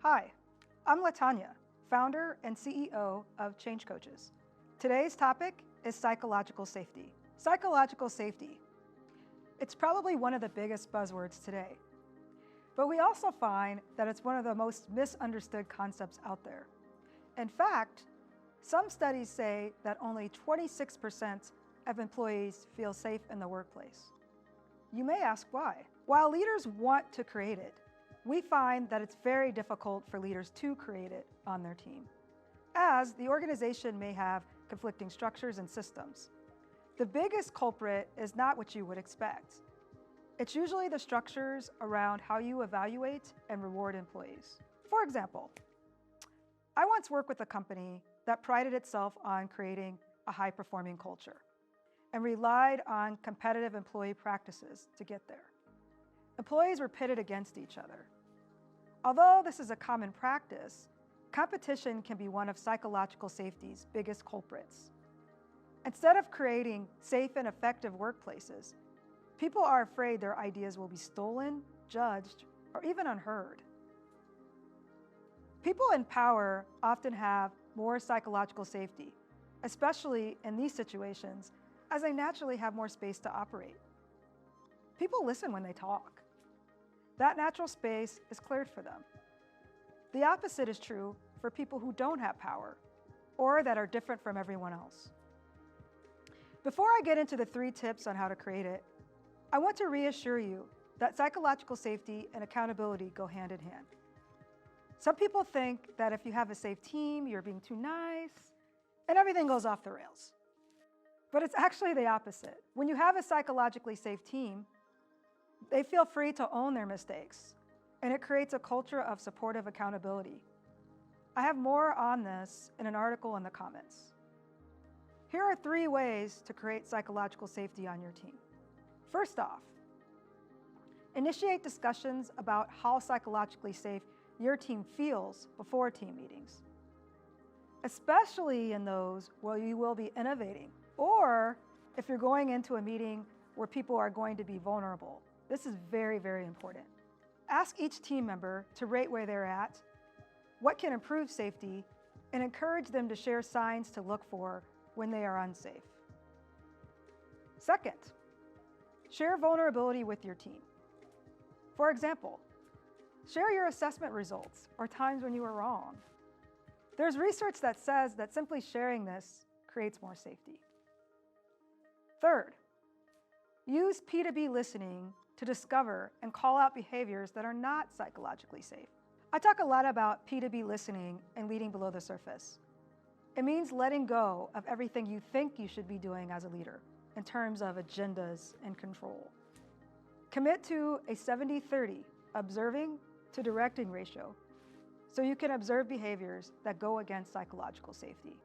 Hi, I'm LaTonya, founder and CEO of Change Coaches. Today's topic is psychological safety. Psychological safety. It's probably one of the biggest buzzwords today, but we also find that it's one of the most misunderstood concepts out there. In fact, some studies say that only 26% of employees feel safe in the workplace. You may ask why. While leaders want to create it, we find that it's very difficult for leaders to create it on their team, as the organization may have conflicting structures and systems. The biggest culprit is not what you would expect. It's usually the structures around how you evaluate and reward employees. For example, I once worked with a company that prided itself on creating a high-performing culture and relied on competitive employee practices to get there. Employees were pitted against each other. Although this is a common practice, competition can be one of psychological safety's biggest culprits. Instead of creating safe and effective workplaces, people are afraid their ideas will be stolen, judged, or even unheard. People in power often have more psychological safety, especially in these situations, as they naturally have more space to operate. People listen when they talk. That natural space is cleared for them. The opposite is true for people who don't have power or that are different from everyone else. Before I get into the 3 tips on how to create it, I want to reassure you that psychological safety and accountability go hand in hand. Some people think that if you have a safe team, you're being too nice and everything goes off the rails. But it's actually the opposite. When you have a psychologically safe team, they feel free to own their mistakes, and it creates a culture of supportive accountability. I have more on this in an article in the comments. Here are 3 ways to create psychological safety on your team. First off, initiate discussions about how psychologically safe your team feels before team meetings, especially in those where you will be innovating, or if you're going into a meeting where people are going to be vulnerable. This is very, very important. Ask each team member to rate where they're at, what can improve safety, and encourage them to share signs to look for when they are unsafe. Second, share vulnerability with your team. For example, share your assessment results or times when you were wrong. There's research that says that simply sharing this creates more safety. Third, use P2B listening to discover and call out behaviors that are not psychologically safe. I talk a lot about P2B listening and leading below the surface. It means letting go of everything you think you should be doing as a leader in terms of agendas and control. Commit to a 70-30 observing to directing ratio so you can observe behaviors that go against psychological safety.